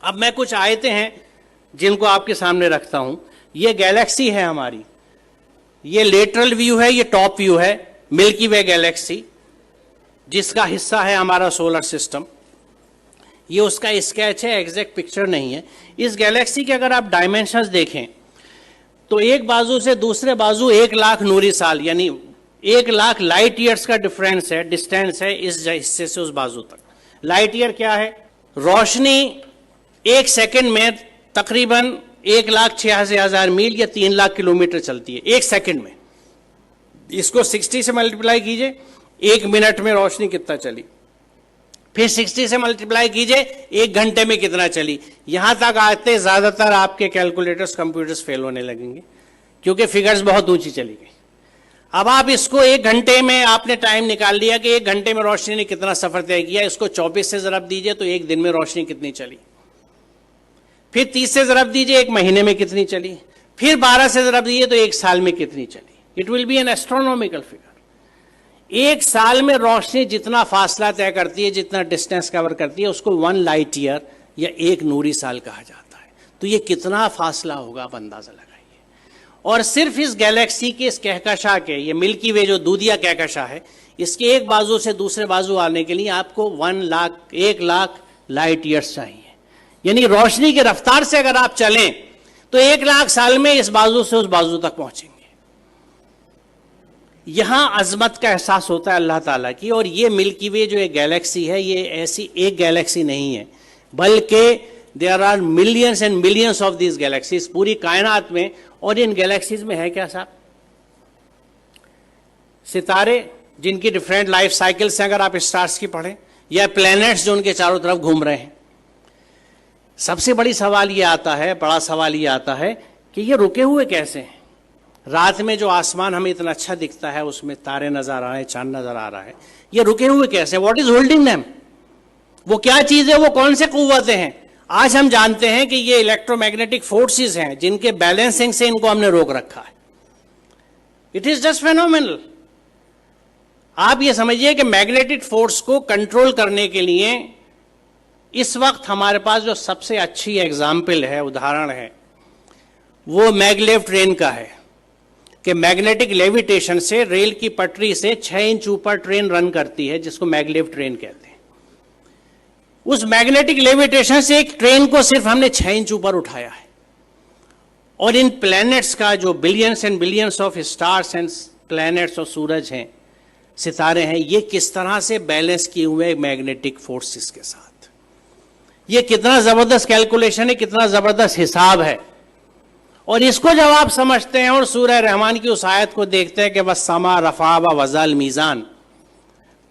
अब मैं कुछ आयतें हैं जिनको आपके सामने रखता हूं। ये गैलेक्सी है हमारी, ये लेटरल व्यू है, ये टॉप व्यू है मिल्की वे गैलेक्सी, जिसका हिस्सा है हमारा सोलर सिस्टम। ये उसका स्केच है, एग्जैक्ट पिक्चर नहीं है। इस गैलेक्सी के अगर आप डायमेंशंस देखें तो एक बाजू से दूसरे बाजू 1,00,000 नूरी साल, यानी 1,00,000 लाइट ईयर्स का डिफरेंस है, डिस्टेंस है इस हिस्से से उस बाजू तक। लाइट ईयर क्या है? रोशनी 1 सेकंड में तकरीबन 1,86,000 मील या 3,00,000 किलोमीटर चलती है 1 सेकंड में। इसको 60 से मल्टीप्लाई कीजिए, 1 मिनट में रोशनी कितना चली, फिर 60 से मल्टीप्लाई कीजिए 1 घंटे में कितना चली। यहां तक आते ज्यादातर आपके कैलकुलेटर्स, कंप्यूटर्स फेल होने लगेंगे क्योंकि फिगर्स बहुत ऊंची चली गई। अब आप इसको 1 घंटे में आपने टाइम निकाल लिया कि 1 घंटे में रोशनी ने कितना सफर तय किया, इसको 24 से जरब दीजिए तो 1 दिन में रोशनी कितनी चली, फिर 30 से जरब दीजिए 1 महीने में कितनी चली, फिर 12 से जरब दीजिए तो 1 साल में कितनी चली। It will be N astronomical figure. 1 साल में रोशनी जितना फासला तय करती है, जितना डिस्टेंस कवर करती है, उसको 1 लाइट ईयर या 1 नूरी साल कहा जाता है। तो ये कितना फासला होगा आप अंदाजा लगाइए। और सिर्फ इस गैलेक्सी के, इस कहकशां के, ये मिल्की वे जो दूधिया कहकशां है, इसके एक बाजू से दूसरे बाजू आने के लिए आपको 1,00,000 लाइट ईयर्स चाहिए। यानी रोशनी की रफ्तार से अगर आप चलें तो 1,00,000 साल में इस बाजू से उस बाजू तक पहुंचेंगे। यहां अजमत का एहसास होता है अल्लाह ताला की। और ये मिल्की वे जो एक गैलेक्सी है, ये ऐसी एक गैलेक्सी नहीं है, बल्कि there are millions and millions of this galaxies पूरी कायनात में। और इन गैलेक्सीज में है क्या साहब? सितारे जिनकी डिफरेंट लाइफ साइकिल्स हैं, अगर आप स्टार्स की पढ़ें, या प्लैनेट्स जो उनके चारों तरफ घूम रहे हैं। सबसे बड़ा सवाल ये आता है कि ये रुके हुए कैसे हैं? रात में जो आसमान हमें इतना अच्छा दिखता है, उसमें तारे नजर आ रहे हैं, चांद नजर आ रहा है, ये रुके हुए कैसे? What is holding them? वो क्या चीज है? वो कौन से कुव्वतें हैं? आज हम जानते हैं कि ये इलेक्ट्रोमैग्नेटिक फोर्सेस हैं जिनके बैलेंसिंग से इनको हमने रोक रखा है। It is just phenomenal. आप ये समझिए कि मैग्नेटिक फोर्स को कंट्रोल करने के लिए इस वक्त हमारे पास जो सबसे अच्छी एग्जाम्पल है, उदाहरण है, वो मैगलेव ट्रेन का है कि मैग्नेटिक लेविटेशन से रेल की पटरी से 6 इंच ऊपर ट्रेन रन करती है, जिसको मैगलेव ट्रेन कहते हैं। उस मैग्नेटिक लेविटेशन से एक ट्रेन को सिर्फ हमने 6 इंच ऊपर उठाया है। और इन प्लैनेट्स का जो billions and billions of stars and planets और सूरज हैं, सितारे हैं, ये किस तरह से बैलेंस किए हुए मैग्नेटिक फोर्सेस के साथ। ये कितना जबरदस्त कैलकुलेशन है, कितना जबरदस्त हिसाब है। और इसको जब आप समझते हैं और सूरह रहमान की उस आयत को देखते हैं कि बस समा रफा व वज़ल मीज़ान,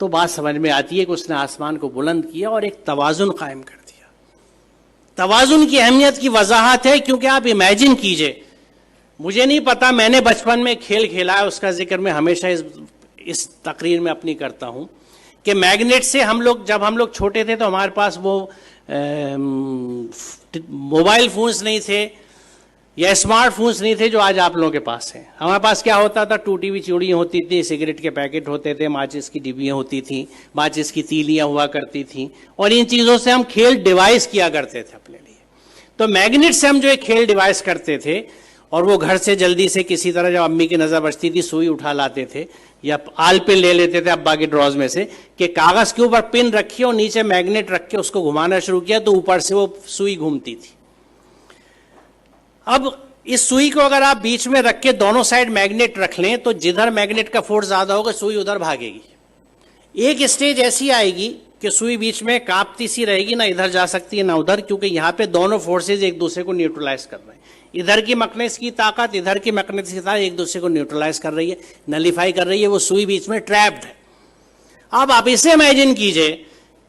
तो बात समझ में आती है कि उसने आसमान को बुलंद किया और एक तवाजुन कायम कर दिया। तवाजुन की अहमियत की वजाहत है, क्योंकि आप इमेजिन कीजिए, मुझे नहीं पता, मैंने बचपन में खेल खेला है, उसका जिक्र मैं हमेशा इस तकरीर में अपनी करता हूं कि मैग्नेट से जब हम लोग छोटे थे तो हमारे पास वो मोबाइल फोन्स नहीं थे या स्मार्टफोन्स नहीं थे जो आज आप लोगों के पास हैं। हमारे पास क्या होता था? टूटी हुई चूड़ियाँ होती थी, सिगरेट के पैकेट होते थे, माचिस की डिब्बियाँ होती थी, माचिस की तीलियाँ हुआ करती थी, और इन चीज़ों से हम खेल डिवाइस किया करते थे अपने लिए। तो मैग्नेट से हम जो एक खेल डिवाइस करते थे, और वो घर से जल्दी से किसी तरह जब अम्मी की नज़र बचती थी सुई उठा लाते थे या आल पिन ले लेते थे अब्बा के ड्रॉज में से कि कागज़ के ऊपर पिन रखी और नीचे मैग्नेट रख के उसको घुमाना शुरू किया तो ऊपर से वो सुई घूमती थी। अब इस सुई को अगर आप बीच में रख के दोनों साइड मैग्नेट रख लें तो जिधर मैग्नेट का फोर्स ज्यादा होगा सुई उधर भागेगी। एक स्टेज ऐसी आएगी कि सुई बीच में कांपती सी रहेगी, ना इधर जा सकती है ना उधर, क्योंकि यहाँ पे दोनों फोर्सेज एक दूसरे को न्यूट्रलाइज कर रहे हैं। इधर की मैग्नेटिस की ताकत, इधर की मैग्नेटिस की ताकत एक दूसरे को न्यूट्रलाइज कर रही है, नलीफाई कर रही है। वो सुई बीच में ट्रैप्ड है। अब आप इसे इमेजिन कीजिए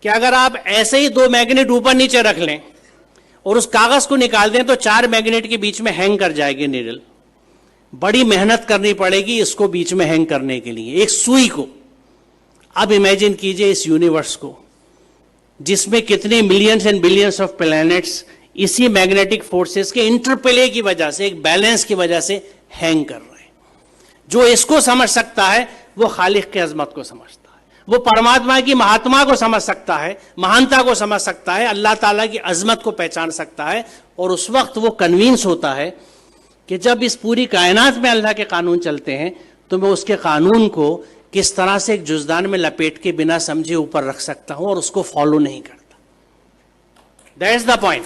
कि अगर आप ऐसे ही 2 मैग्नेट ऊपर नीचे रख लें और उस कागज को निकाल दें तो 4 मैग्नेट के बीच में हैंग कर जाएगी नीडल। बड़ी मेहनत करनी पड़ेगी इसको बीच में हैंग करने के लिए, एक सुई को। अब इमेजिन कीजिए इस यूनिवर्स को जिसमें कितने millions and billions of planets इसी मैग्नेटिक फोर्सेस के इंटरप्ले की वजह से, एक बैलेंस की वजह से हैंग कर रहे हैं। जो इसको समझ सकता है वो खालिक की अजमत को समझता है, वो परमात्मा की महात्मा को समझ सकता है, महानता को समझ सकता है, अल्लाह ताला की अजमत को पहचान सकता है, और उस वक्त वो कन्विंस होता है कि जब इस पूरी कायनात में अल्लाह के कानून चलते हैं तो मैं उसके कानून को किस तरह से एक जुज़दान में लपेट के बिना समझे ऊपर रख सकता हूं और उसको फॉलो नहीं करता। That is the point.